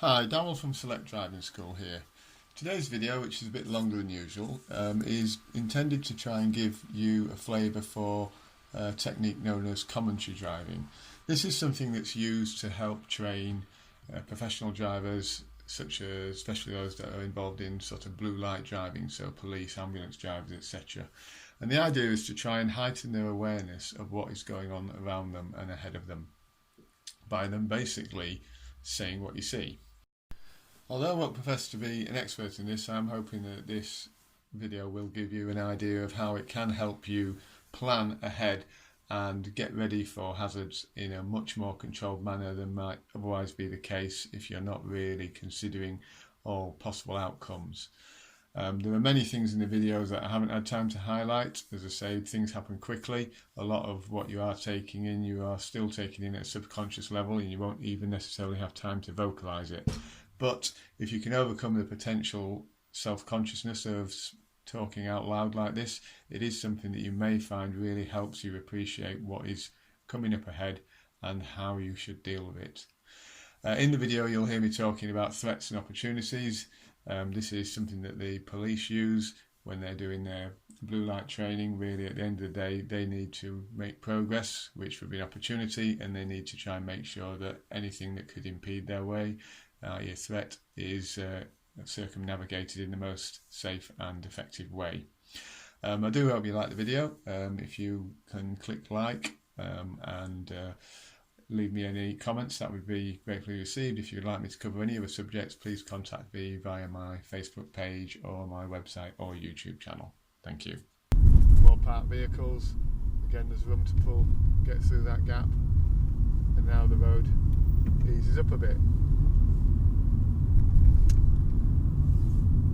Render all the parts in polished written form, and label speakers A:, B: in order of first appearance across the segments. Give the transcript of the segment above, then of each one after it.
A: Hi, Darryl from Select Driving School here. Today's video, which is a bit longer than usual, is intended to try and give you a flavour for a technique known as commentary driving. This is something that's used to help train professional drivers, such as especially those that are involved in sort of blue light driving, so police, ambulance drivers, etc. And the idea is to try and heighten their awareness of what is going on around them and ahead of them by them basically saying what you see. Although I won't profess to be an expert in this, I'm hoping that this video will give you an idea of how it can help you plan ahead and get ready for hazards in a much more controlled manner than might otherwise be the case if you're not really considering all possible outcomes. There are many things in the videos that I haven't had time to highlight. As I say, things happen quickly. A lot of what you are taking in, you are still taking in at a subconscious level, and you won't even necessarily have time to vocalize it. But if you can overcome the potential self-consciousness of talking out loud like this, it is something that you may find really helps you appreciate what is coming up ahead and how you should deal with it. In the video, you'll hear me talking about threats and opportunities. This is something that the police use when they're doing their blue light training. Really, at the end of the day, they need to make progress, which would be an opportunity, and they need to try and make sure that anything that could impede their way, your threat, is circumnavigated in the most safe and effective way. I do hope you like the video. If you can click like and leave me any comments, that would be gratefully received. If you'd like me to cover any other subjects, please contact me via my Facebook page or my website or YouTube channel. Thank you. More parked vehicles. Again, there's room to get through that gap, and now the road eases up a bit.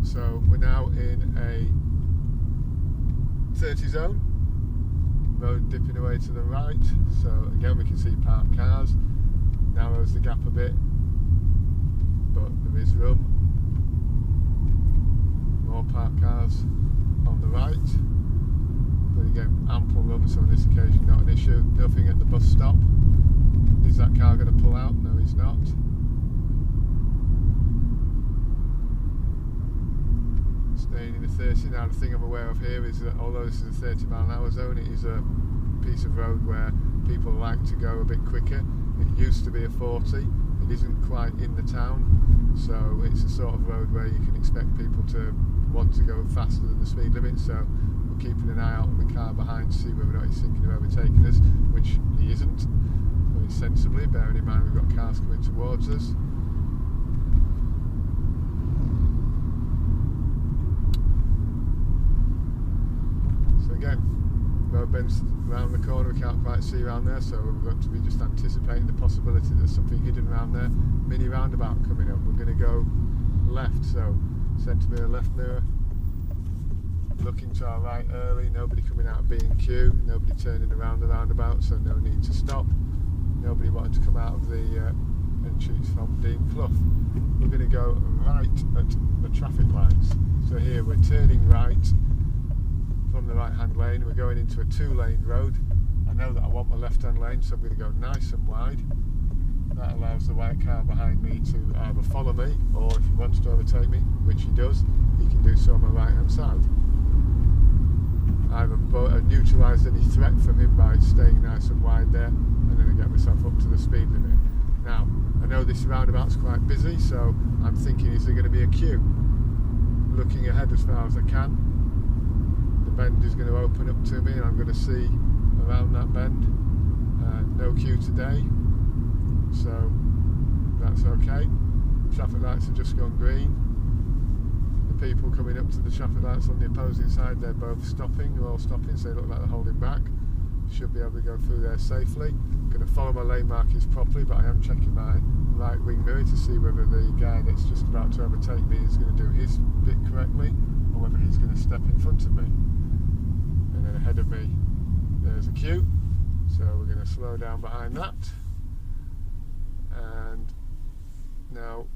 A: So we're now in a 30 zone, road dipping away to the right, so again we can see parked cars, narrows the gap a bit, but there is room. More parked cars on the right, but again ample room, so on this occasion not an issue. Nothing at the bus stop. Is that car going to pull out? No, he's not. Staying in the 30. Now the thing I'm aware of here is that although this is a 30-mile-an-hour zone, it is a piece of road where people like to go a bit quicker. It used to be a 40. It isn't quite in the town, so it's a sort of road where you can expect people to want to go faster than the speed limit. So we're keeping an eye out on the car behind to see whether or not he's thinking of overtaking us, which he isn't, very sensibly, bearing in mind we've got cars coming towards us. Again, road bends around the corner, we can't quite see around there, so we've got to be just anticipating the possibility that there's something hidden around there. Mini roundabout coming up, we're going to go left, so centre mirror, left mirror, looking to our right early, nobody coming out of B&Q, nobody turning around the roundabout, so no need to stop, nobody wanting to come out of the entrance from Dean Clough. We're going to go right at the traffic lights, so here we're turning right from the right hand lane. We're going into a 2-lane road. I know that I want my left hand lane, so I'm going to go nice and wide. That allows the white car behind me to either follow me, or if he wants to overtake me, which he does, he can do so on my right hand side. I've neutralised any threat from him by staying nice and wide there, and then I get myself up to the speed limit. Now, I know this roundabout's quite busy, so I'm thinking, is there going to be a queue? Looking ahead as far as I can. Bend is going to open up to me and I'm going to see around that bend. No queue today, so that's okay. Traffic lights have just gone green. The people coming up to the traffic lights on the opposing side, they're both stopping, they're all stopping, so they look like they're holding back. Should be able to go through there safely. I'm going to follow my lane markings properly, but I am checking my right wing mirror to see whether the guy that's just about to overtake me is going to do his bit correctly, or whether he's going to step in front of me. And then ahead of me there's a queue, so we're going to slow down behind that, and now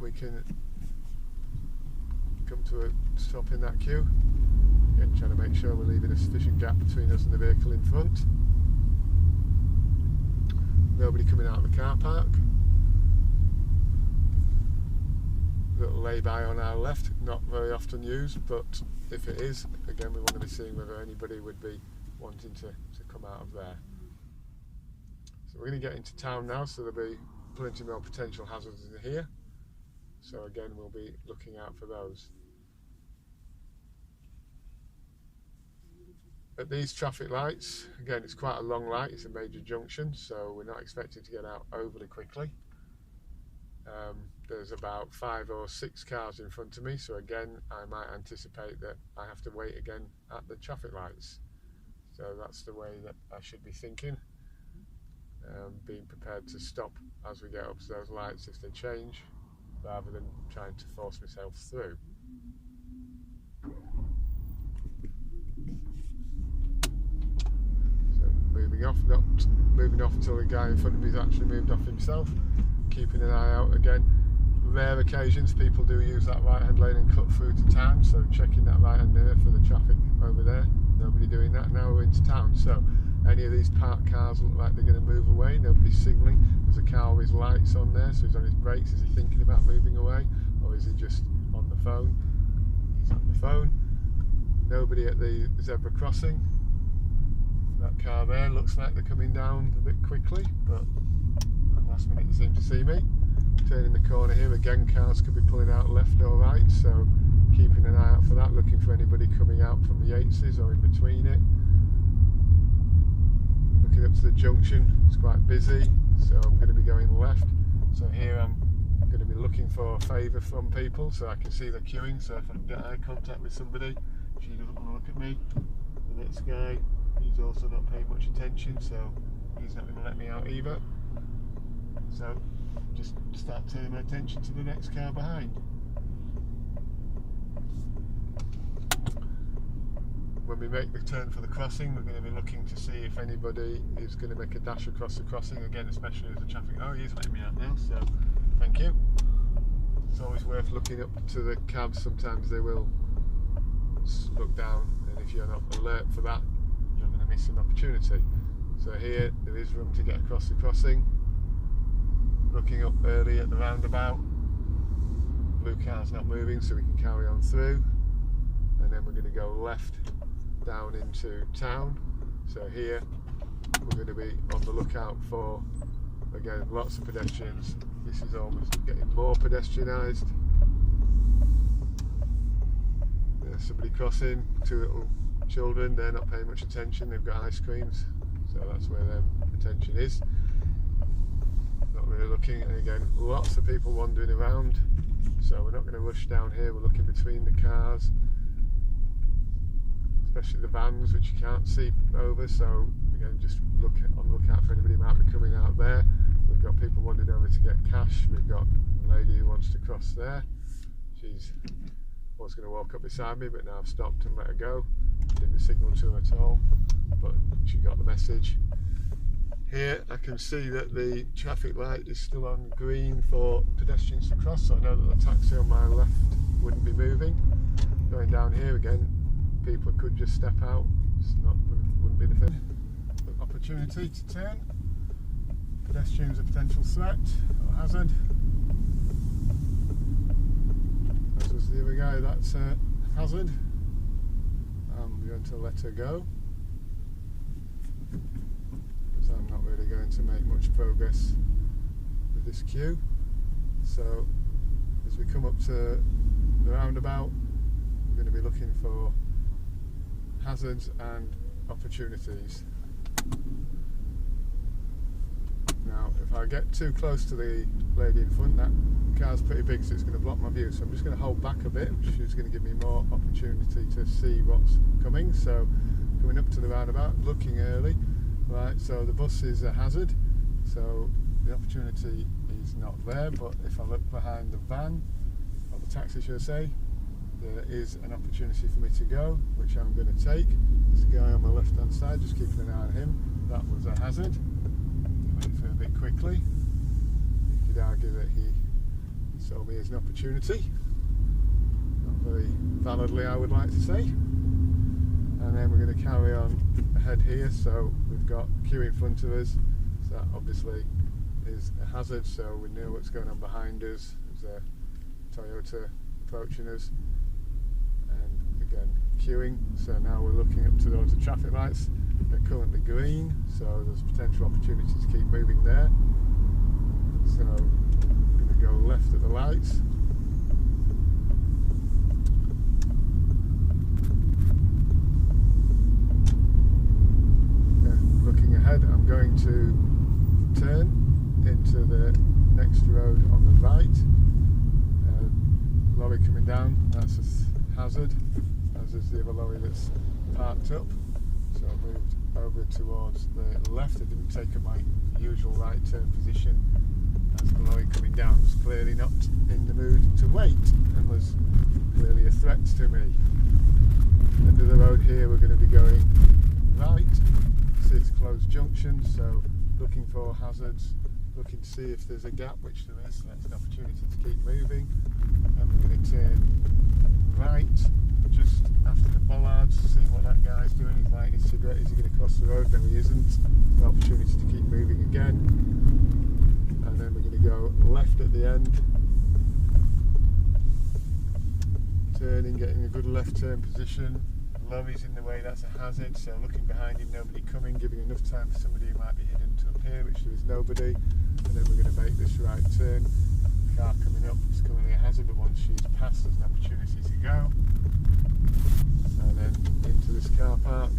A: we can come to a stop in that queue. Again, trying to make sure we're leaving a sufficient gap between us and the vehicle in front. Nobody coming out of the car park. little lay-by on our left, not very often used, but if it is, again we want to be seeing whether anybody would be wanting to come out of there. So we're going to get into town now, so there'll be plenty more potential hazards in here. So again, we'll be looking out for those. At these traffic lights, again, it's quite a long light, it's a major junction, so we're not expecting to get out overly quickly. There's about 5 or 6 cars in front of me, so again, I might anticipate that I have to wait again at the traffic lights. So that's the way that I should be thinking. Being prepared to stop as we get up to those lights if they change, rather than trying to force myself through. So moving off, not moving off until the guy in front of me has actually moved off himself. Keeping an eye out again. Rare occasions people do use that right hand lane and cut through to town, so checking that right hand mirror for the traffic over there. Nobody doing that. Now we're into town, so any of these parked cars look like they're going to move away. Nobody's signalling. There's a car with his lights on there, so he's on his brakes. Is he thinking about moving away, or is he just on the phone? He's on the phone. Nobody at the zebra crossing. That car there looks like they're coming down a bit quickly, but at the last minute they seem to see me. Turning the corner here, again cars could be pulling out left or right, so keeping an eye out for that, looking for anybody coming out from the Yateses or in between it. Looking up to the junction, it's quite busy, so I'm going to be going left. So here I'm going to be looking for a favour from people, so I can see they're queuing, so if I can get eye contact with somebody, she doesn't want to look at me. The next guy, he's also not paying much attention, so he's not going to let me out either. So just start turning my attention to the next car behind. When we make the turn for the crossing, we're going to be looking to see if anybody is going to make a dash across the crossing, again especially as the traffic, oh he is letting me out now, so thank you. It's always worth looking up to the cabs, sometimes they will look down, and if you're not alert for that, you're going to miss an opportunity. So here there is room to get across the crossing. Looking up early at the roundabout, blue car's not moving, so we can carry on through, and then we're going to go left down into town. So here we're going to be on the lookout for, again, lots of pedestrians. This is almost getting more pedestrianised. There's somebody crossing, 2 little children, they're not paying much attention, they've got ice creams, so that's where their attention is. Really looking, and again lots of people wandering around, so we're not going to rush down here. We're looking between the cars, especially the vans which you can't see over, so again just look on the lookout for anybody who might be coming out there. We've got people wandering over to get cash. We've got a lady who wants to cross there. She's was going to walk up beside me, but now I've stopped and let her go. Didn't signal to her at all, but she got the message. Here I can see that the traffic light is still on green for pedestrians to cross, so I know that the taxi on my left wouldn't be moving. Going down here again, people could just step out. It's not, wouldn't be the thing. Opportunity to turn. Pedestrians a potential threat or hazard. As was the other guy, that's a hazard. I'm going to let her go. I'm not really going to make much progress with this queue. So as we come up to the roundabout, we're going to be looking for hazards and opportunities. Now if I get too close to the lady in front, that car's pretty big, so it's going to block my view, so I'm just going to hold back a bit. She's going to give me more opportunity to see what's coming. So coming up to the roundabout, looking early. Right, so the bus is a hazard, so the opportunity is not there, but if I look behind the van, or the taxi should I say, there is an opportunity for me to go, which I'm going to take. There's a guy on my left hand side, just keeping an eye on him. That was a hazard. He went through a bit quickly. You could argue that he saw me as an opportunity. Not very validly, I would like to say. And then we're going to carry on ahead here, so we've got queue in front of us, so that obviously is a hazard, so we know what's going on behind us. There's a Toyota approaching us, and again queuing. So now we're looking up to those traffic lights. They're currently green, so there's potential opportunity to keep moving there. So I'm going to go left at the lights. Looking ahead, I'm going to turn into the next road on the right. Lorry coming down, that's a hazard, as is the other lorry that's parked up. So I moved over towards the left. I didn't take up my usual right turn position, as the lorry coming down was clearly not in the mood to wait and was clearly a threat to me. End of the road here, we're going to be going right. See, it's a closed junction, so looking for hazards, looking to see if there's a gap, which there is, so that's an opportunity to keep moving. And we're going to turn right just after the bollards, see what that guy's doing. He's lighting his cigarette. Is he going to cross the road? No, he isn't. An opportunity to keep moving again. And then we're going to go left at the end, turning, getting a good left turn position. Lorry's in the way, that's a hazard, so looking behind him, nobody coming, giving enough time for somebody who might be hidden to appear, which there is nobody. And then we're going to make this right turn. Car coming up is currently a hazard, but once she's passed, there's an opportunity to go. And then into this car park,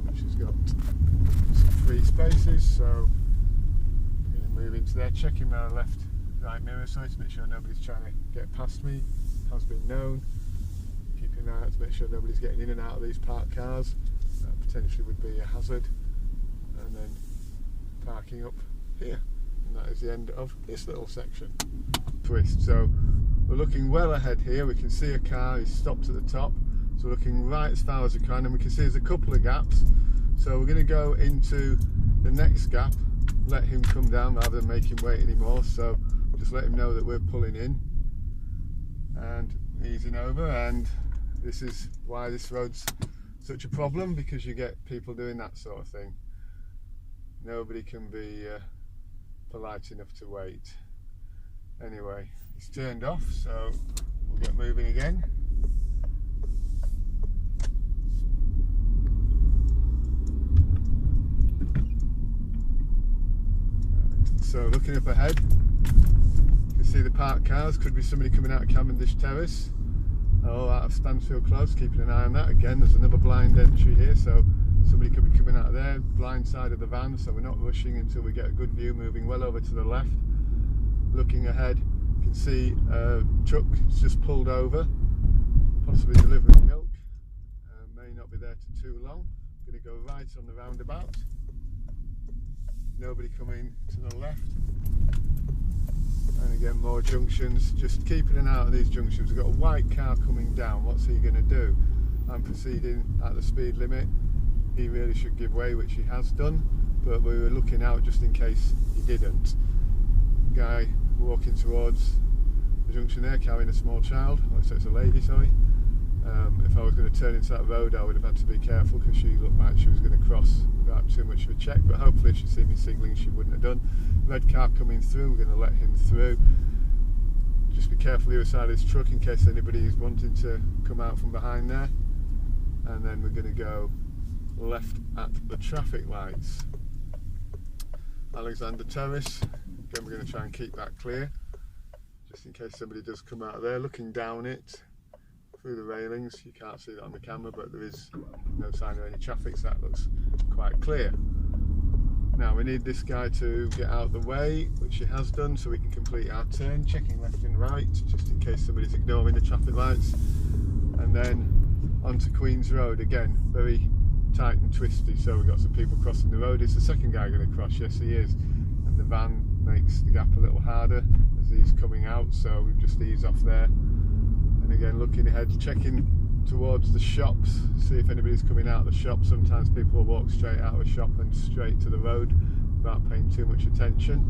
A: which has got some free spaces, so I'm going to move into there, checking my left right mirror sight to make sure nobody's trying to get past me. Has been known. Keeping an eye out to make sure nobody's getting in and out of these parked cars. That potentially would be a hazard. And then parking up here. And that is the end of this little section. Twist. So we're looking well ahead here. We can see a car, he's stopped at the top. So we're looking right as far as we can, and we can see there's a couple of gaps. So we're going to go into the next gap, let him come down rather than make him wait anymore. So just let him know that we're pulling in and easing over. And this is why this road's such a problem, because you get people doing that sort of thing. Nobody can be polite enough to wait. Anyway, it's turned off, so we'll get moving again. So looking up ahead, you can see the parked cars. Could be somebody coming out of Cavendish Terrace. Oh, out of Stansfield Close, keeping an eye on that. Again, there's another blind entry here, so somebody could be coming out of there, blind side of the van, so we're not rushing until we get a good view, moving well over to the left. Looking ahead, you can see a truck just pulled over, possibly delivering milk. May not be there for too long. Going to go right on the roundabout. Nobody coming to the left. And again, more junctions, just keeping an eye on these junctions. We've got a white car coming down. What's he going to do? I'm proceeding at the speed limit. He really should give way, which he has done, but we were looking out just in case he didn't. Guy walking towards the junction there, carrying a small child. Oh, so it's a lady, sorry. If I was going to turn into that road, I would have had to be careful, because she looked like she was going to cross without too much of a check, but hopefully if she'd seen me signalling, she wouldn't have done. Red car coming through, we're going to let him through. Just be careful the other side of this truck in case anybody is wanting to come out from behind there. And then we're going to go left at the traffic lights. Alexander Terrace, again we're going to try and keep that clear, just in case somebody does come out of there. Looking down it, through the railings, you can't see that on the camera, but there is no sign of any traffic, so that looks quite clear. Now we need this guy to get out of the way, which he has done, so we can complete our turn, checking left and right, just in case somebody's ignoring the traffic lights. And then onto Queen's Road, again, very tight and twisty, so we've got some people crossing the road. Is the second guy going to cross? Yes, he is. And the van makes the gap a little harder as he's coming out, so we've just eased off there. And again, looking ahead, checking towards the shops, see if anybody's coming out of the shop. Sometimes people will walk straight out of a shop and straight to the road without paying too much attention.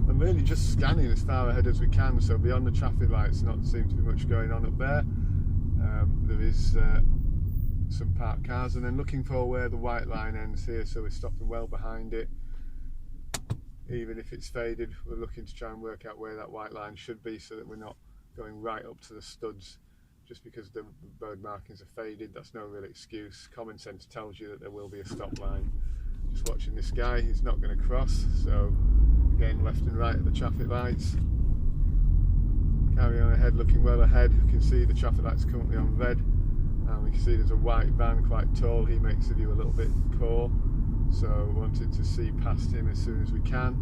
A: I'm really just scanning as far ahead as we can, so beyond the traffic lights, not seem to be much going on up there. There is some parked cars, and then looking for where the white line ends here, so we're stopping well behind it even if it's faded, we're looking to try and work out where that white line should be so that we're not going right up to the studs. Just because the road markings are faded, that's no real excuse. Common sense tells you that there will be a stop line. Just watching this guy, he's not going to cross, so again, left and right at the traffic lights. Carry on ahead, looking well ahead. We can see the traffic lights currently on red, and we can see there's a white van, quite tall. He makes the view a little bit poor, so wanting to see past him as soon as we can,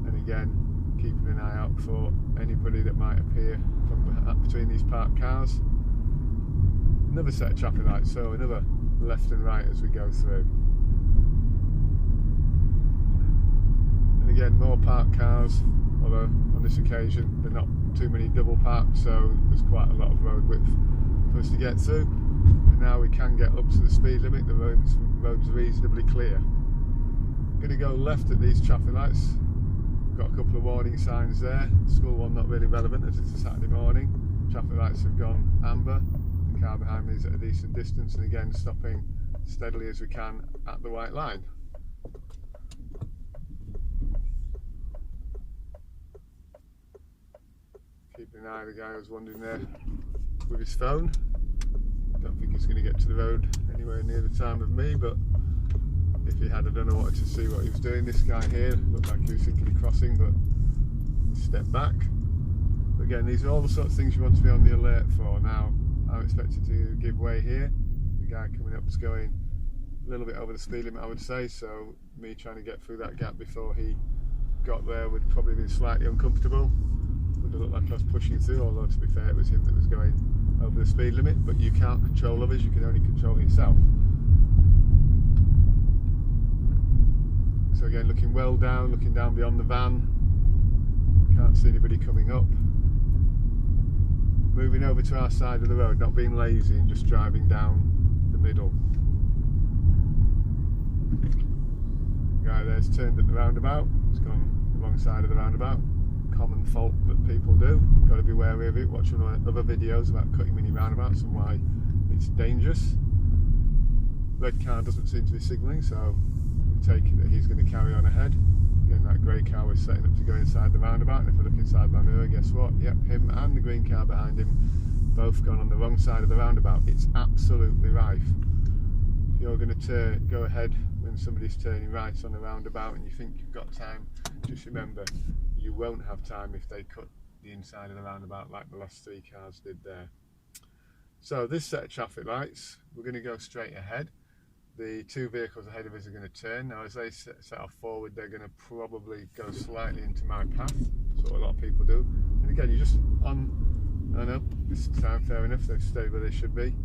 A: and again keeping an eye out for anybody that might appear from between these parked cars. Another set of traffic lights, so another left and right as we go through. And again, more parked cars, although on this occasion they're not too many double parked, so there's quite a lot of road width for us to get through. And now we can get up to the speed limit, the road's reasonably clear. I'm going to go left at these traffic lights. Got a couple of warning signs there. School one not really relevant as it's a Saturday morning. Traffic lights have gone amber. The car behind me is at a decent distance, and again stopping steadily as we can at the white line. Keeping an eye on the guy who's wandering there with his phone. Don't think he's going to get to the road anywhere near the time of me, but if he had, I don't know, wanted to see what he was doing. This guy here looked like he was thinking of crossing, but he stepped back. But again, these are all the sort of things you want to be on the alert for. Now, I'm expected to give way here. The guy coming up is going a little bit over the speed limit, I would say, so me trying to get through that gap before he got there would probably be slightly uncomfortable. Would have looked like I was pushing through, although to be fair it was him that was going over the speed limit. But you can't control others, you can only control yourself. So again, looking well down, looking down beyond the van. Can't see anybody coming up. Moving over to our side of the road, not being lazy and just driving down the middle. The guy there's turned at the roundabout, he's gone the wrong side of the roundabout. Common fault that people do, got to be wary of it. Watching other videos about cutting mini roundabouts and why it's dangerous. Red car doesn't seem to be signalling, so we take it that he's going to carry on ahead. Again, that grey car was setting up to go inside the roundabout, and if I look inside my mirror, guess what? Yep, him and the green car behind him both gone on the wrong side of the roundabout. It's absolutely rife. If you're going to go ahead when somebody's turning right on the roundabout and you think you've got time, just remember you won't have time if they cut the inside of the roundabout like the last three cars did there. So this set of traffic lights, we're going to go straight ahead. The two vehicles ahead of us are going to turn. Now as they set off forward, they're going to probably go slightly into my path. That's what a lot of people do. And again, you're just on, I know, this time fair enough, they've stayed where they should be.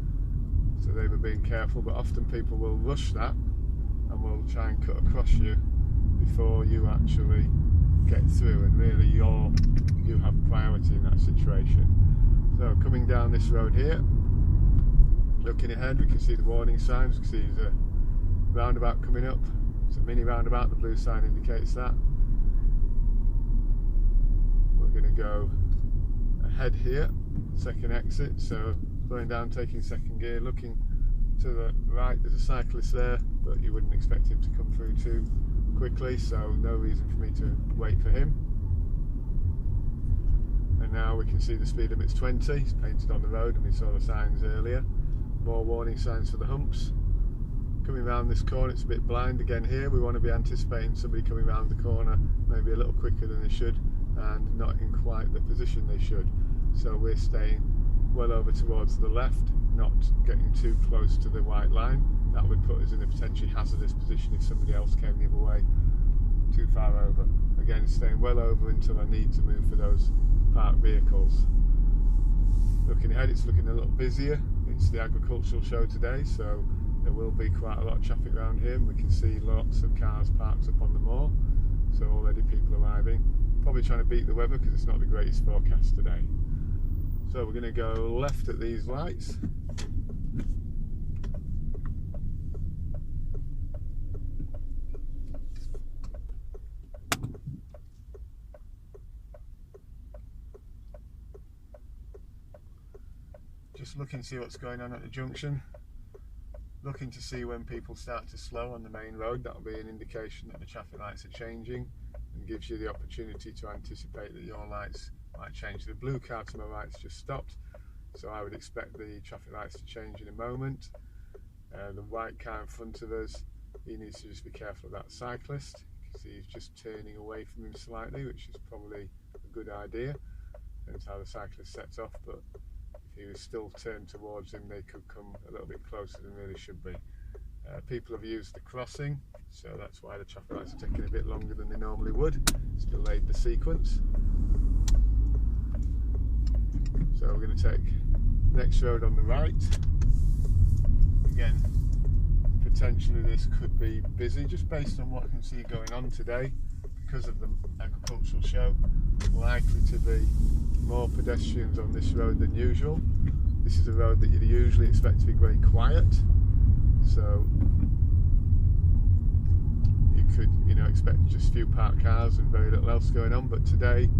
A: So they were being careful, but often people will rush that and will try and cut across you before you actually get through, and really you have priority in that situation. So coming down this road here, looking ahead, we can see the warning signs. We can see there's a roundabout coming up. It's a mini roundabout, the blue sign indicates that. We're going to go ahead here, second exit, so slowing down, taking second gear, looking to the right, there's a cyclist there, but you wouldn't expect him to come through too quickly, so no reason for me to wait for him. And now we can see the speed limit's 20, it's painted on the road and we saw the signs earlier. More warning signs for the humps. Coming around this corner, it's a bit blind again here. We want to be anticipating somebody coming around the corner maybe a little quicker than they should and not in quite the position they should. So we're staying well over towards the left, not getting too close to the white line. That would put us in a potentially hazardous position if somebody else came the other way too far over. Again, staying well over until I need to move for those parked vehicles. Looking ahead, it's looking a little busier. It's the agricultural show today, so there will be quite a lot of traffic around here. We can see lots of cars parked up on the moor, so already people arriving. Probably trying to beat the weather because it's not the greatest forecast today. So we're going to go left at these lights. Just looking to see what's going on at the junction. Looking to see when people start to slow on the main road. That'll be an indication that the traffic lights are changing. And and gives you the opportunity to anticipate that your lights might change. The blue car to my right's just stopped, so I would expect the traffic lights to change in a moment. The white car in front of us, he needs to just be careful of that cyclist, because he's just turning away from him slightly, which is probably a good idea. Depends how the cyclist sets off, but if he was still turned towards him, they could come a little bit closer than really should be. People have used the crossing, so that's why the traffic lights are taking a bit longer than they normally would. It's delayed the sequence. So we're going to take next road on the right. Again, potentially this could be busy, just based on what I can see going on today. Because of the agricultural show, likely to be more pedestrians on this road than usual. This is a road that you'd usually expect to be very quiet, so you could, expect just a few parked cars and very little else going on. But today,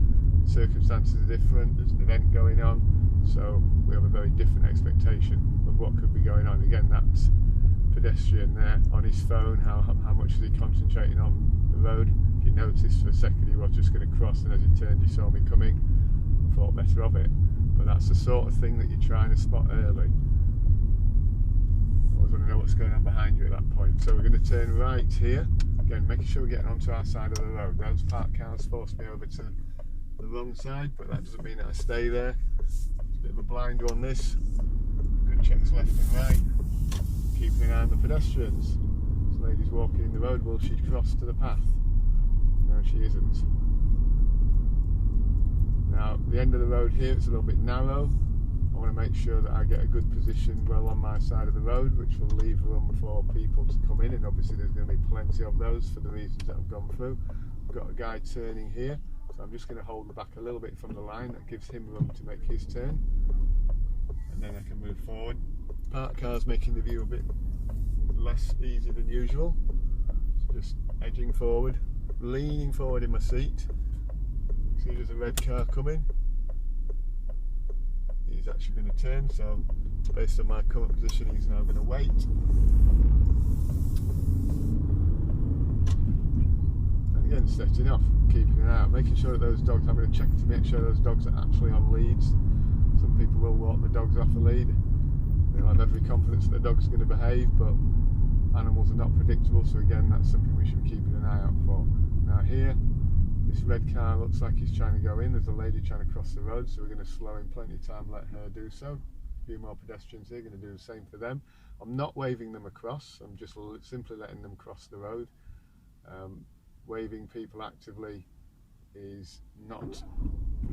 A: circumstances are different. There's an event going on, so we have a very different expectation of what could be going on. Again, that's pedestrian there on his phone. How much is he concentrating on the road? If you noticed for a second, he was just going to cross, and as he turned, he saw me coming. I thought better of it. But that's the sort of thing that you're trying to spot early. I always want to know what's going on behind you at that point. So we're going to turn right here. Again, making sure we're getting onto our side of the road. Those parked cars forced me over to the wrong side, but that doesn't mean that I stay there. It's a bit of a blind on this. Good checks left and right. Keeping an eye on the pedestrians. This lady's walking in the road. Will she cross to the path? No, she isn't. Now, the end of the road here, it's a little bit narrow. I want to make sure that I get a good position well on my side of the road, which will leave room for people to come in, and obviously there's going to be plenty of those for the reasons that I've gone through. I've got a guy turning here, so I'm just going to hold the back a little bit from the line. That gives him room to make his turn, and then I can move forward. Parked cars making the view a bit less easy than usual. So just edging forward, leaning forward in my seat. See, there's a red car coming. He's actually going to turn, so based on my current position, he's now going to wait. And again, setting off, keeping an eye out, making sure that those dogs, I'm going to check to make sure those dogs are actually on leads. Some people will walk the dogs off a lead. They'll have every confidence that the dog's going to behave, but animals are not predictable, so again, that's something we should be keeping an eye out for. Now here, this red car looks like he's trying to go in. There's a lady trying to cross the road, so we're going to slow in plenty of time, let her do so. A few more pedestrians here, going to do the same for them. I'm not waving them across, I'm just simply letting them cross the road. Waving people actively is not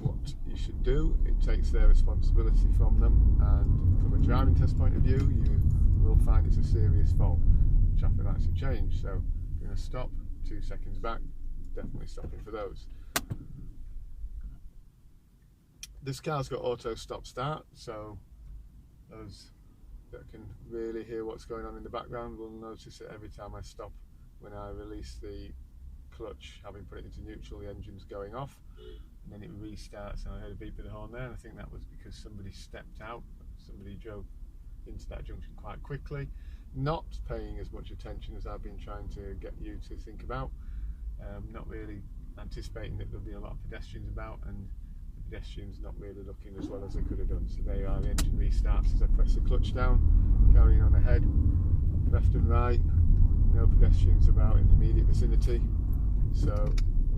A: what you should do. It takes their responsibility from them, and from a driving test point of view, you will find it's a serious fault. Traffic lights have changed, so I'm going to stop 2 seconds back. Definitely stopping for those. This car's got auto stop start, so those that can really hear what's going on in the background will notice it every time I stop. When I release the clutch, having put it into neutral, the engine's going off, and then it restarts, and I heard a beep of the horn there, and I think that was because somebody stepped out. Somebody drove into that junction quite quickly, not paying as much attention as I've been trying to get you to think about. Not really anticipating that there'll be a lot of pedestrians about, and the pedestrians not really looking as well as they could have done. So there you are, the engine restarts as I press the clutch down, carrying on ahead, left and right, no pedestrians about in the immediate vicinity. So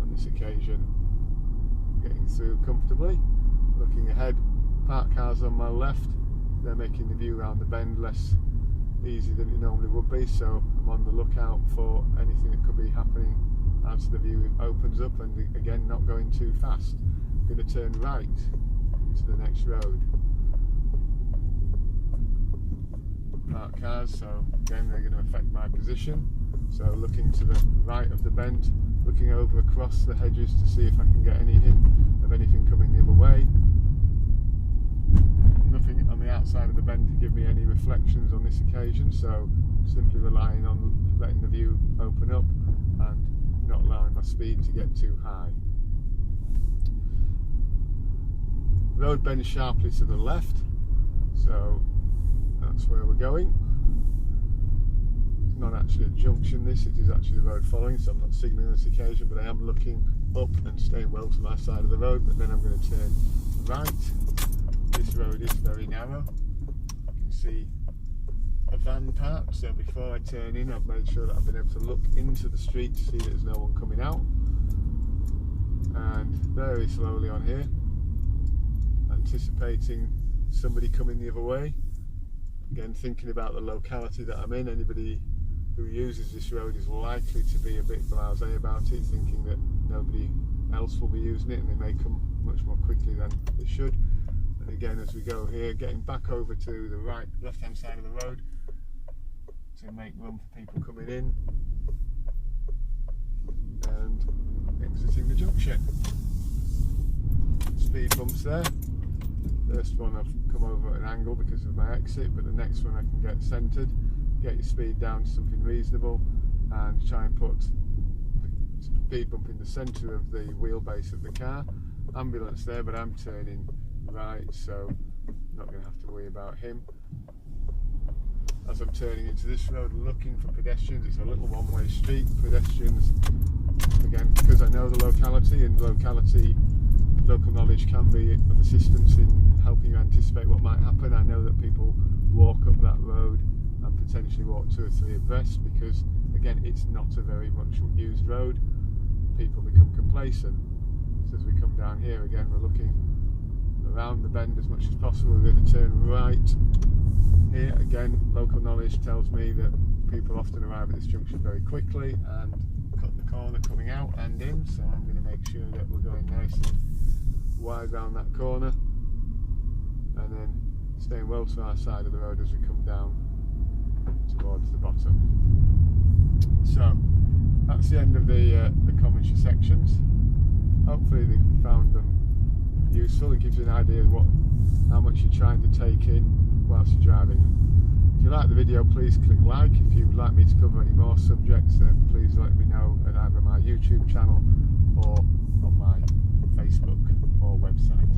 A: on this occasion, getting through comfortably, looking ahead, parked cars on my left, they're making the view around the bend less easy than it normally would be, so I'm on the lookout for anything that could be happening as the view opens up, and again, not going too fast. I'm going to turn right into the next road. Parked cars, so again, they're going to affect my position. So looking to the right of the bend, looking over across the hedges to see if I can get any hint of anything coming the other way. Nothing on the outside of the bend to give me any reflections on this occasion, so simply relying on letting the view open up and not allowing my speed to get too high. Road bends sharply to the left, so that's where we're going. It's not actually a junction, this, it is actually the road following, so I'm not signalling on this occasion, but I am looking up and staying well to my side of the road, but then I'm going to turn right. This road is very narrow. You can see a van parked, so before I turn in I've made sure that I've been able to look into the street to see that there's no one coming out, and very slowly on here, anticipating somebody coming the other way. Again, thinking about the locality that I'm in, anybody who uses this road is likely to be a bit blasé about it, thinking that nobody else will be using it and they may come much more quickly than they should. And again, as we go here, getting back over to the left hand side of the road to make room for people coming in and exiting the junction. Speed bumps there. First one I've come over at an angle because of my exit, but the next one I can get centred, get your speed down to something reasonable, and try and put the speed bump in the centre of the wheelbase of the car. Ambulance there, but I'm turning right, so I'm not going to have to worry about him. As I'm turning into this road, looking for pedestrians, it's a little one-way street. Pedestrians, again, because I know the locality, and local knowledge can be of assistance in helping you anticipate what might happen. I know that people walk up that road and potentially walk 2 or 3 abreast because, again, it's not a very much used road. People become complacent. So as we come down here again, we're looking around the bend as much as possible. We're going to turn right here. Again, local knowledge tells me that people often arrive at this junction very quickly and cut the corner coming out and in, so I'm going to make sure that we're going nice and wide round that corner, and then staying well to our side of the road as we come down towards the bottom. So that's the end of the commentary sections. Hopefully they found them useful. It gives you an idea of how much you're trying to take in whilst you're driving. If you like the video, please click like. If you would like me to cover any more subjects, then please let me know at either my YouTube channel or on my Facebook or website.